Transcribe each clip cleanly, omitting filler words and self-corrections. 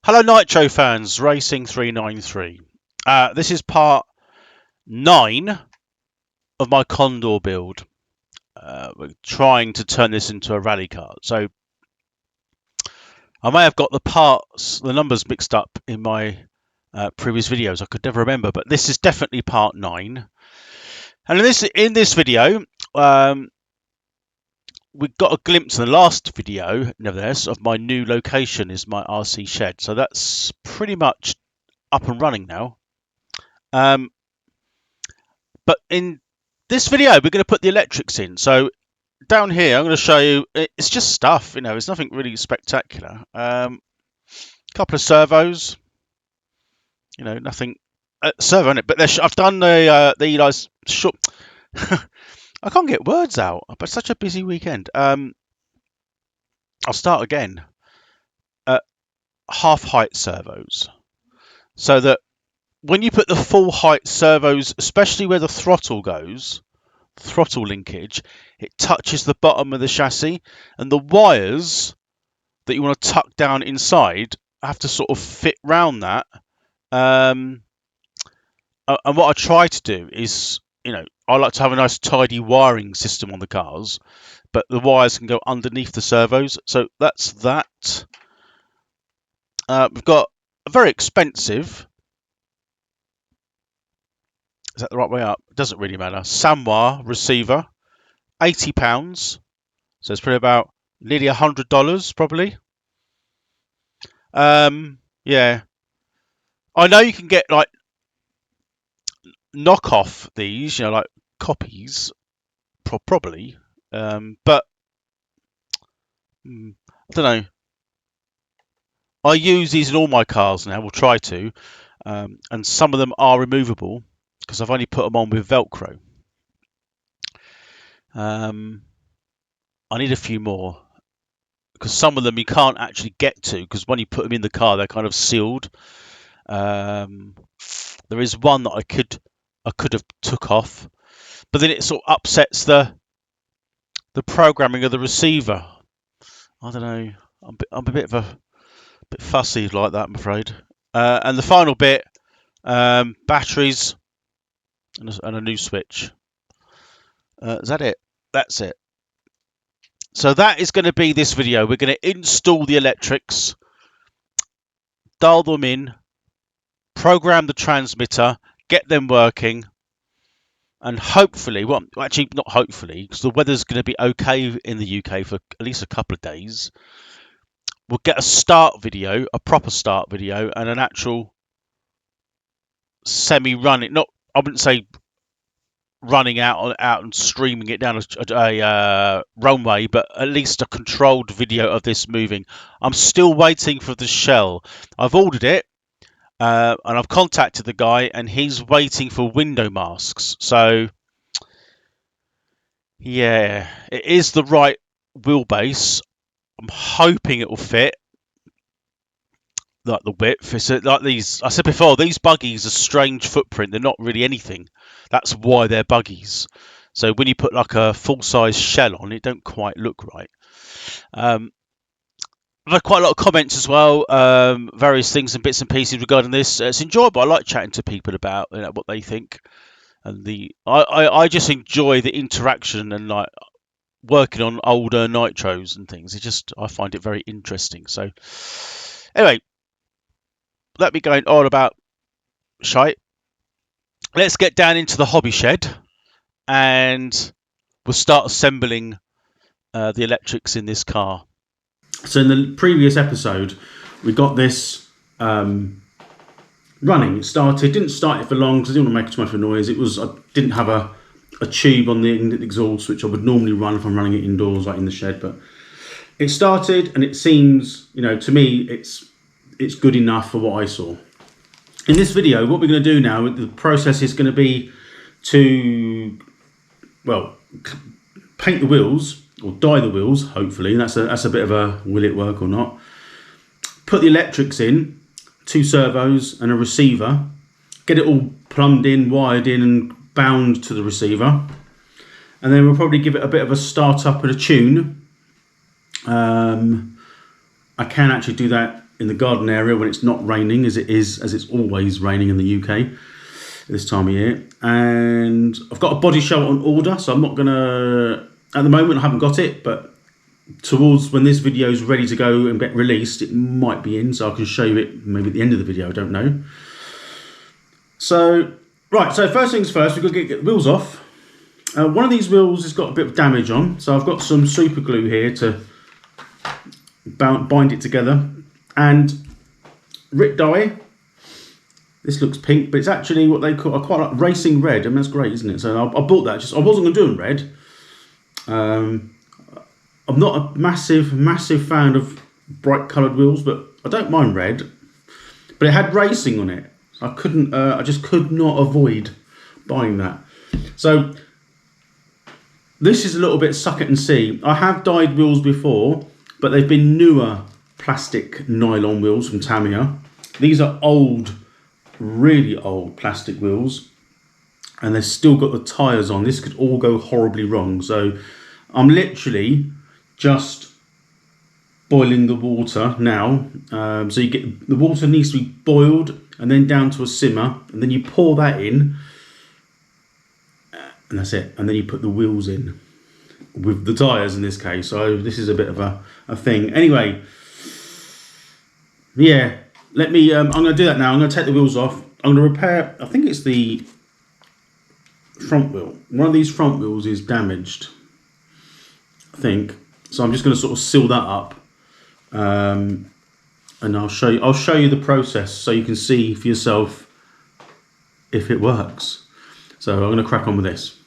Hello Nitro fans, Racing 393. This is part 9 of my Condor build. We're trying to turn this into a rally car. So I may have got the numbers mixed up in my previous videos. I could never remember, but this is definitely part 9. And in this video, we got a glimpse in the last video, nevertheless, of my new location is my RC shed. So that's pretty much up and running now. But in this video, we're going to put the electrics in. So down here, I'm going to show you, it's just stuff, it's nothing really spectacular. Couple of servos, nothing servo in it. But I've done the Eli's short. I can't get words out, but such a busy weekend. I'll start again. Half height servos, so that when you put the full height servos, especially where the throttle goes, throttle linkage, it touches the bottom of the chassis, and the wires that you want to tuck down inside have to sort of fit round that. And what I try to do is, I like to have a nice tidy wiring system on the cars, but the wires can go underneath the servos. So that's that. We've got a very expensive, is that the right way up? It doesn't really matter. Samwa receiver, £80. So it's probably about nearly $100, probably. Yeah. I know you can get like knockoff these, like copies, probably. But I don't know. I use these in all my cars now. We'll try to, and some of them are removable because I've only put them on with Velcro. I need a few more because some of them you can't actually get to because when you put them in the car, they're kind of sealed. There is one that I could have took off, but then it sort of upsets the programming of the receiver. I don't know. I'm a bit fussy like that, I'm afraid. And the final bit, batteries and a new switch. Is that it? That's it. So that is going to be this video. We're going to install the electrics, dial them in, program the transmitter, get them working, and hopefully, well, actually not hopefully, because the weather's going to be okay in the UK for at least a couple of days. We'll get a start video, a proper start video, and an actual semi-running, I wouldn't say running out and streaming it down a runway, but at least a controlled video of this moving. I'm still waiting for the shell. I've ordered it, and I've contacted the guy, and he's waiting for window masks. So, yeah, it is the right wheelbase. I'm hoping it will fit. Like the width, it's like these. I said before, these buggies are strange footprint. They're not really anything. That's why they're buggies. So when you put like a full-size shell on, it don't quite look right. I've had quite a lot of comments as well, various things and bits and pieces regarding this. It's enjoyable. I like chatting to people about what they think, and I just enjoy the interaction and like working on older Nitros and things. I find it very interesting. So anyway. Let me go on about shite. Let's get down into the hobby shed and we'll start assembling the electrics in this car. So in the previous episode, we got this running. It didn't start it for long because I didn't want to make too much of a noise. I didn't have a tube on the exhaust, which I would normally run if I'm running it indoors, like in the shed. But it started, and it seems, to me, it's good enough for what I saw. In this video, what we're going to do now, the process is going to be to, paint the wheels, or dye the wheels, hopefully. That's a bit of a will it work or not. Put the electrics in, 2 servos and a receiver. Get it all plumbed in, wired in and bound to the receiver. And then we'll probably give it a bit of a start up and a tune. I can actually do that in the garden area when it's not raining, as it's always raining in the UK this time of year. And I've got a Bodyshell on order, so I'm not gonna, at the moment I haven't got it, but towards when this video is ready to go and get released, it might be in, so I can show you it maybe at the end of the video, I don't know. So right, so first things first, we've got to get the wheels off. One of these wheels has got a bit of damage on, so I've got some super glue here to bind it together. And Rit dye, this looks pink, but it's actually what they call, I quite like racing red. I mean, that's great, isn't it? So I bought that, I wasn't going to do it in red. I'm not a massive fan of bright coloured wheels, but I don't mind red. But it had racing on it. I just could not avoid buying that. So this is a little bit suck it and see. I have dyed wheels before, but they've been newer plastic nylon wheels from Tamiya. These are old, really old plastic wheels, and they've still got the tyres on. This could all go horribly wrong. So I'm literally just boiling the water now. So you get, the water needs to be boiled and then down to a simmer, and then you pour that in, and that's it. And then you put the wheels in with the tyres in this case. So this is a bit of a thing. Anyway, yeah, let me, I'm going to do that now. I'm going to take the wheels off. I'm going to repair, I think it's the front wheel. One of these front wheels is damaged, I think. So I'm just going to sort of seal that up. And I'll show you the process so you can see for yourself if it works. So I'm going to crack on with this.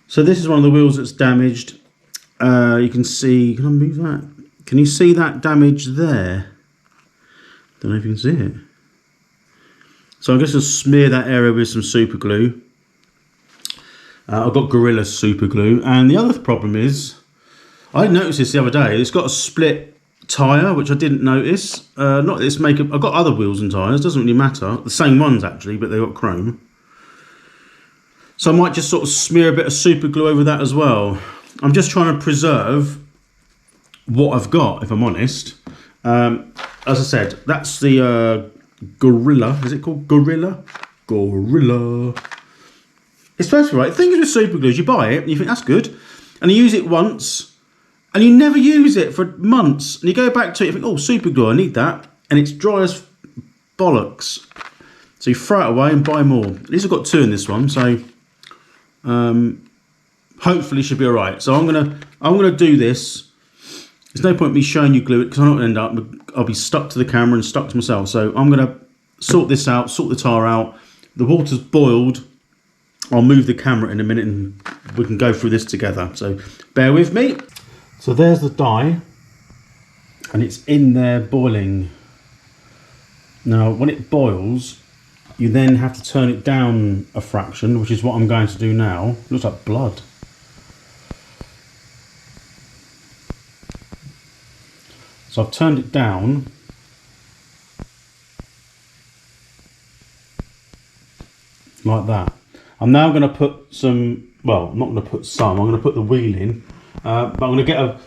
So this is one of the wheels that's damaged. You can see, can I move that? Can you see that damage there? Don't know if you can see it. So I'm just going to smear that area with some super glue. I've got Gorilla super glue. And the other problem is, I noticed this the other day, it's got a split tyre, which I didn't notice. Not this makeup, I've got other wheels and tyres, doesn't really matter. The same ones actually, but they've got chrome. So I might just sort of smear a bit of super glue over that as well. I'm just trying to preserve what I've got, if I'm honest. As I said, that's the Gorilla. Is it called Gorilla? Gorilla. It's supposed to be right. The thing is with super glue is you buy it and you think that's good, and you use it once, and you never use it for months. And you go back to it, you think, oh, super glue, I need that, and it's dry as bollocks. So you throw it away and buy more. At least I've got 2 in this one, so hopefully should be all right. So I'm gonna do this. There's no point me showing you glue it because I'm not gonna end up, I'll be stuck to the camera and stuck to myself. So I'm gonna sort this out, sort the tar out. The water's boiled. I'll move the camera in a minute and we can go through this together. So bear with me. So there's the dye, and it's in there boiling. Now when it boils, you then have to turn it down a fraction, which is what I'm going to do now. It looks like blood. So I've turned it down. Like that. I'm now going to put some, well, I'm not going to put some, I'm going to put the wheel in. But I'm going to get a,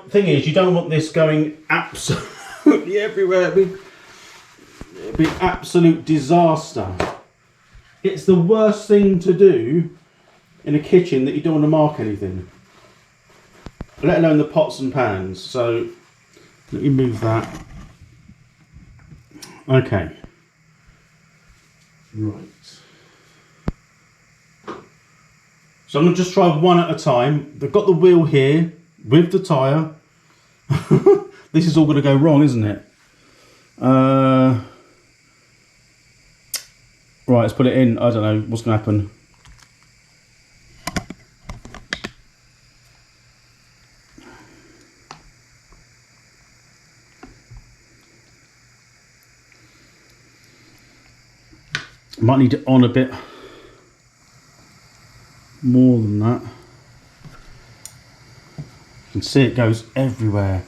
thing is, you don't want this going absolutely everywhere. It'd be absolute disaster. It's the worst thing to do in a kitchen that you don't want to mark anything, let alone the pots and pans. So let me move that. Okay. Right. So I'm going to just try one at a time. They've got the wheel here with the tyre. This is all going to go wrong, isn't it? Right, let's put it in. I don't know what's going to happen. I might need it on a bit more than that. You can see it goes everywhere.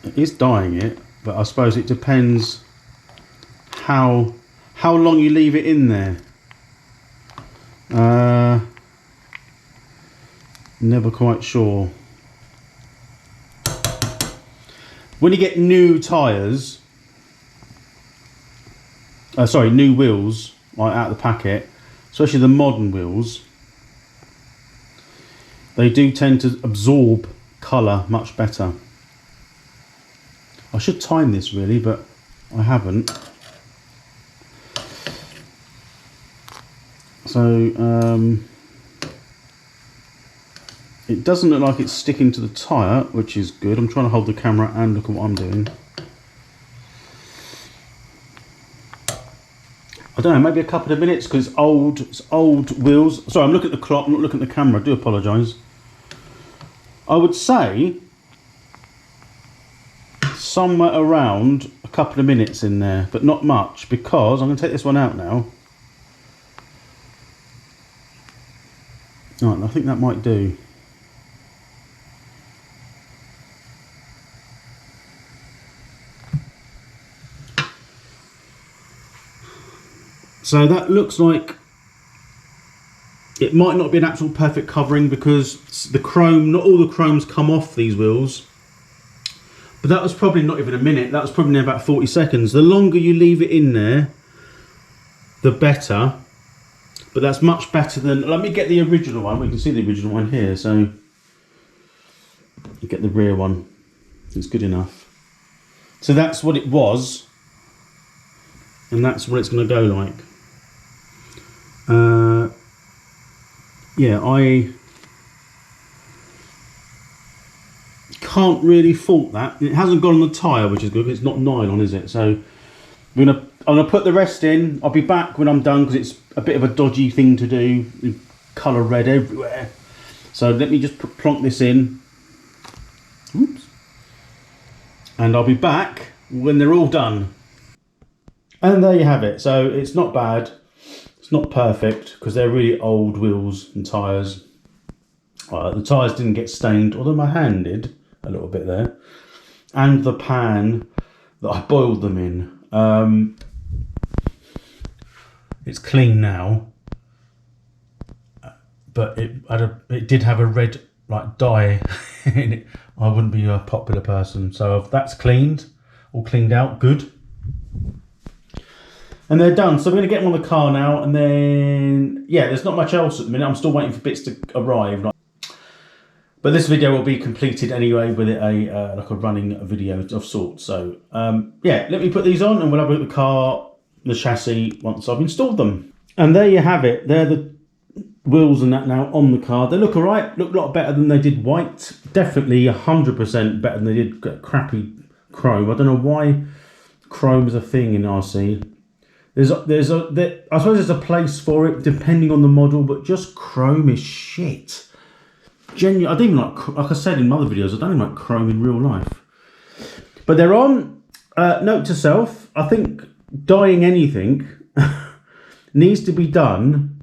It is dyeing it, but I suppose it depends how long you leave it in there. Never quite sure. when you get new tyres, new wheels, like out of the packet, especially the modern wheels, they do tend to absorb colour much better. I should time this really, but I haven't. So it doesn't look like it's sticking to the tyre, which is good. I'm trying to hold the camera and look at what I'm doing. I don't know, maybe a couple of minutes because it's old wheels. Sorry, I'm looking at the clock, I'm not looking at the camera. I do apologise. I would say somewhere around a couple of minutes in there, but not much, because I'm going to take this one out now. Right, I think that might do. So that looks like it might not be an actual perfect covering because the chrome, not all the chrome's come off these wheels. But that was probably not even a minute, that was probably about 40 seconds. The longer you leave it in there, the better. But that's much better than, let me get the original one. We can see the original one here, so you get the rear one. It's good enough. So that's what it was, and that's what it's going to go like. Yeah, I can't really fault that. It hasn't gone on the tyre, which is good. It's not nylon, is it? So I'm gonna put the rest in. I'll be back when I'm done because it's a bit of a dodgy thing to do. Colour red everywhere. So let me just plonk this in. Oops. And I'll be back when they're all done. And there you have it. So it's not bad. It's not perfect because they're really old wheels and tyres. The tyres didn't get stained, although my hand did a little bit there. And the pan that I boiled them in. It's clean now, but it did have a red like dye in it. I wouldn't be a popular person. So if that's cleaned, all cleaned out, good. And they're done. So we're going to get them on the car now, and then yeah, there's not much else at the minute. I'm still waiting for bits to arrive. But this video will be completed anyway with it like a running video of sorts. So yeah, let me put these on and we'll have a look at the car, the chassis, once I've installed them. And there you have it. They're the wheels and that now on the car. They look alright, look a lot better than they did white. Definitely 100% better than they did crappy chrome. I don't know why chrome is a thing in RC. I suppose there's a place for it depending on the model, but just chrome is shit. Genuinely, I don't even like I said in other videos, I don't even like chrome in real life. But they're on. Note to self, I think dyeing anything needs to be done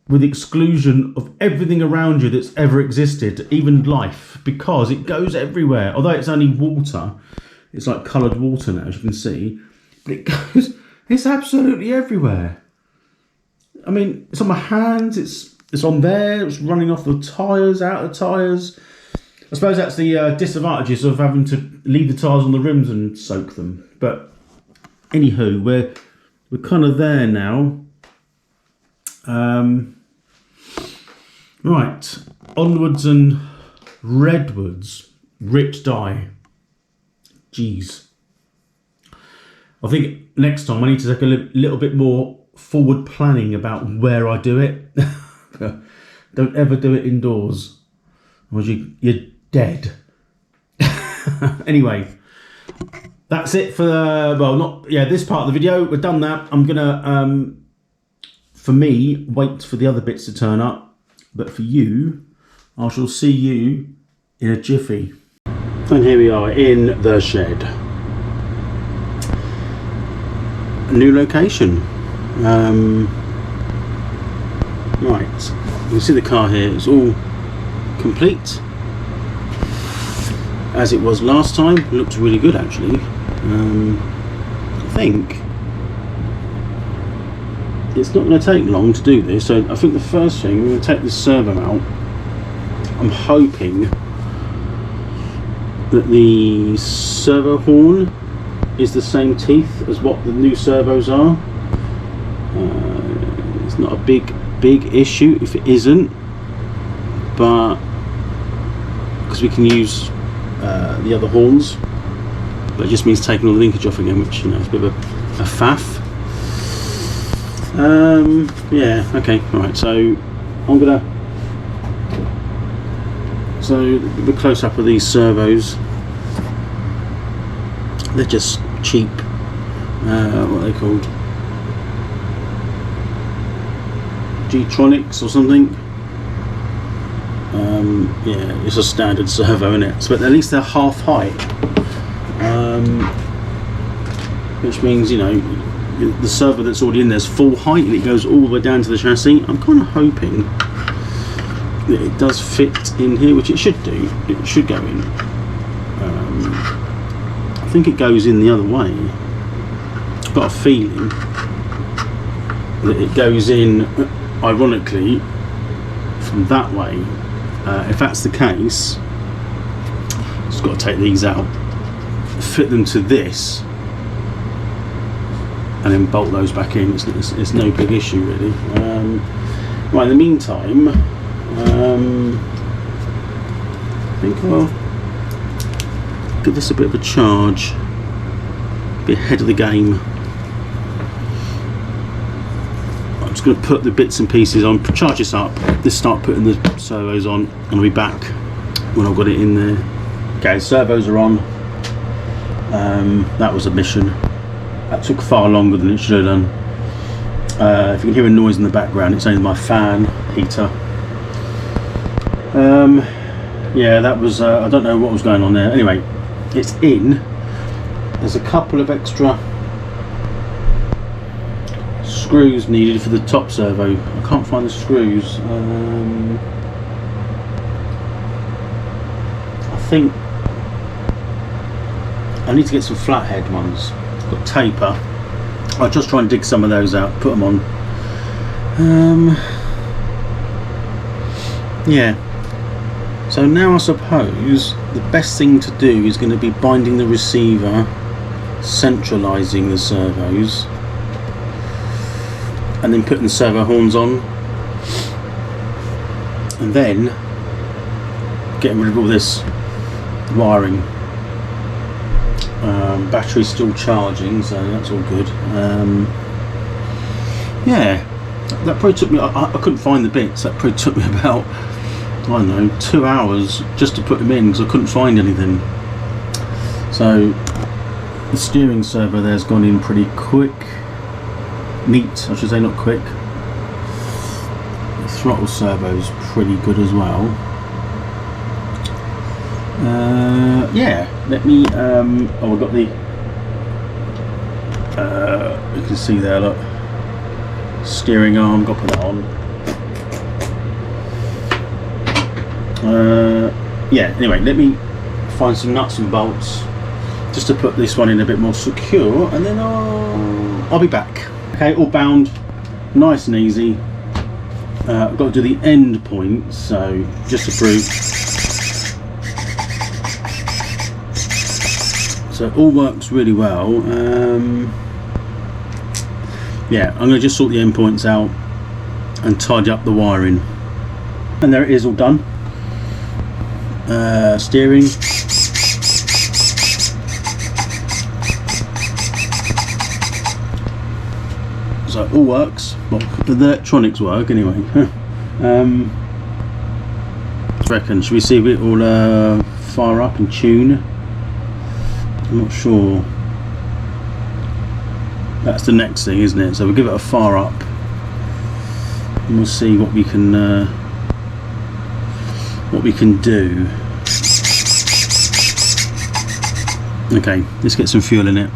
with exclusion of everything around you that's ever existed, even life, because it goes everywhere. Although it's only water, it's like coloured water now, as you can see. But it goes, it's absolutely everywhere. I mean, it's on my hands, it's on there, it's running off the tyres, out of the tyres. I suppose that's the disadvantages of having to leave the tyres on the rims and soak them. But anywho, we're kind of there now. Right, onwards and redwards, rich dye. Jeez. I think next time I need to take a little bit more forward planning about where I do it. Don't ever do it indoors, or you're dead. Anyway, that's it for this part of the video. We've done that. I'm gonna for me wait for the other bits to turn up, but for you, I shall see you in a jiffy. And here we are in the shed. New location. Right, you can see the car here. It's all complete as it was last time. It looks really good actually. I think it's not going to take long to do this. So I think the first thing, we're going to take this servo out. I'm hoping that the servo horn is the same teeth as what the new servos are. It's not a big issue if it isn't, but because we can use the other horns, but it just means taking all the linkage off again, which, you know, is a bit of a faff. Yeah, okay, alright, so I'm gonna a bit close up of these servos. They're just cheap, what are they called? G-Tronics or something. Yeah, it's a standard servo, isn't it? So, but at least they're half height, which means, you know, the servo that's already in there is full height and it goes all the way down to the chassis. I'm kind of hoping that it does fit in here, which it should do. It should go in. I think it goes in the other way. I've got a feeling that it goes in, ironically, from that way. If that's the case, just got to take these out, fit them to this, and then bolt those back in. It's no big issue really. Right, in the meantime, I think I'll give this a bit of a charge, be ahead of the game. I'm just going to put the bits and pieces on, charge this up, just start putting the servos on, and I'll be back when I've got it in there. Okay, servos are on. That was a mission. That took far longer than it should have done. If you can hear a noise in the background, it's only my fan heater. Yeah, that was, I don't know what was going on there. Anyway, it's in. There's a couple of extra screws needed for the top servo. I can't find the screws. I think I need to get some flathead ones. I've got taper. I'll just try and dig some of those out, put them on. Yeah. So now I suppose the best thing to do is going to be binding the receiver, centralising the servos, and then putting the servo horns on, and then getting rid of all this wiring. Battery's still charging, so that's all good. Yeah, that probably took me, I couldn't find the bits, that probably took me about, I don't know, 2 hours just to put them in because I couldn't find anything. So the steering servo there's gone in pretty quick, neat I should say, not quick. The throttle servo's pretty good as well. Yeah, let me, oh, I've got the, you can see there, look, steering arm, got to put that on. Yeah, anyway, let me find some nuts and bolts just to put this one in a bit more secure, and then I'll be back. Okay, all bound, nice and easy. I've got to do the end point, so just to prove. So it all works really well. Yeah, I'm going to just sort the end points out and tidy up the wiring. And there it is, all done. Steering. So it all works. Well, the electronics work anyway. I reckon, should we see if it will fire up and tune? I'm not sure. That's the next thing, isn't it? So we'll give it a fire up and we'll see what we can do. Okay, let's get some fuel in it.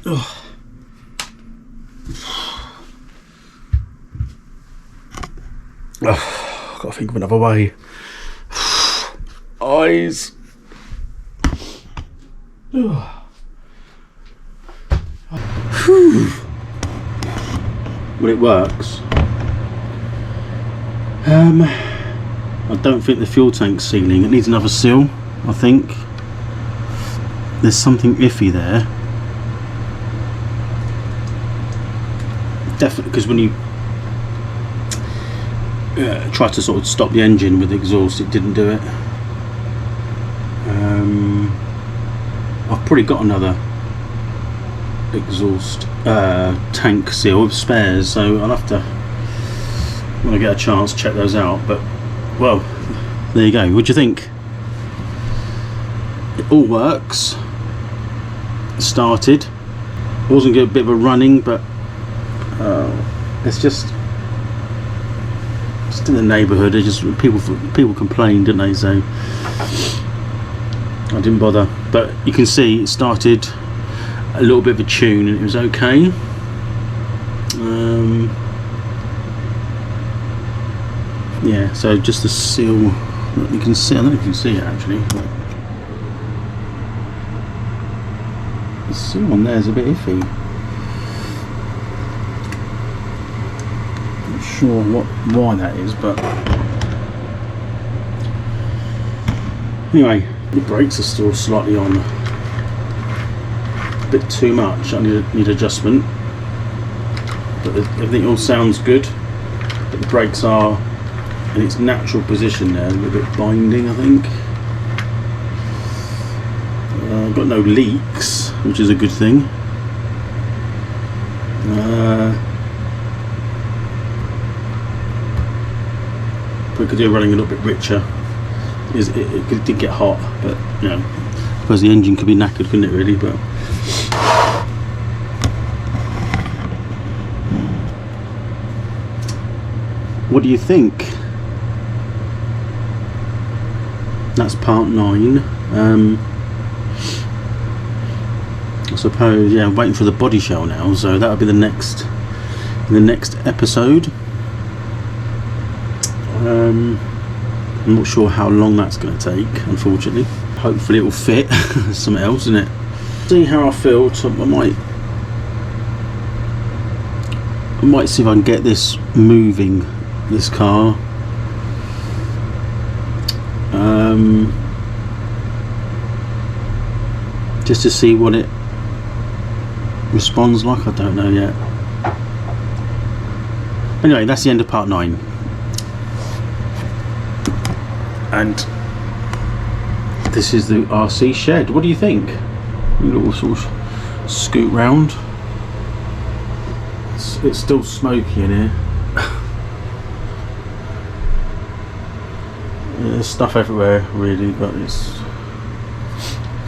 Oh. Oh, gotta think of another way. Eyes. Oh. Well, it works. I don't think the fuel tank's sealing. It needs another seal, I think. There's something iffy there. Definitely, because when you try to sort of stop the engine with the exhaust, it didn't do it. I've probably got another exhaust tank seal with spares, so I'll have to, when I get a chance, check those out. But well, there you go. What do you think? It all works. It started. Wasn't good, a bit of a running, but it's just in the neighbourhood. It just people complained, didn't they? So I didn't bother. But you can see it started a little bit of a tune, and it was okay. Yeah. So just the seal. You can see. I don't know if you can see it actually. The seal on there is a bit iffy. Not sure why that is, but anyway, the brakes are still slightly on. A bit too much. I need adjustment. But everything all sounds good. But the brakes are in its natural position there. A bit binding, I think. I've got no leaks, which is a good thing. We could do running a little bit richer. It did get hot, but you know, I suppose the engine could be knackered, couldn't it? Really, but what do you think? That's part 9. I suppose, yeah, I'm waiting for the body shell now, so that'll be the next episode. I'm not sure how long that's going to take, unfortunately. Hopefully it will fit something else, isn't it? See how I feel. So I might see if I can get this moving, this car. Just to see what it responds like. I don't know yet. Anyway, that's the end of part 9. And this is the RC shed. What do you think? A little sort of scoot round. It's still smoky in here. There's stuff everywhere, really, but it's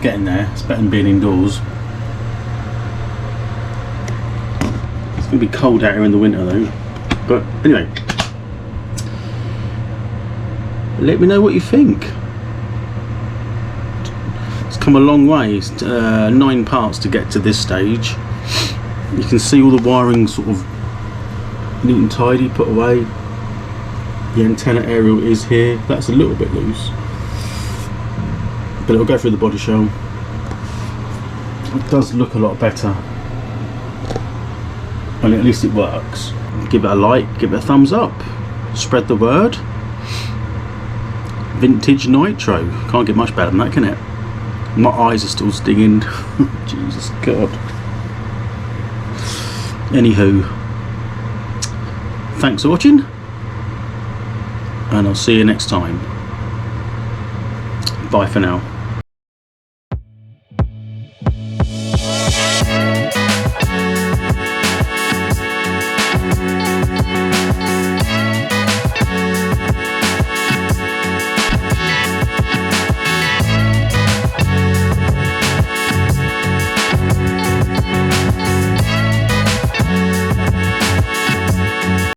getting there. It's better than being indoors. It's going to be cold out here in the winter, though. But anyway, let me know what you think. It's come a long way. It's 9 parts to get to this stage. You can see all the wiring sort of neat and tidy, put away. The antenna aerial is here. That's a little bit loose, but it'll go through the body shell. It does look a lot better, and at least it works. Give it a like, give it a thumbs up, spread the word. Vintage Nitro. Can't get much better than that, can it? My eyes are still stinging. Jesus God. Anywho, thanks for watching, and I'll see you next time. Bye for now.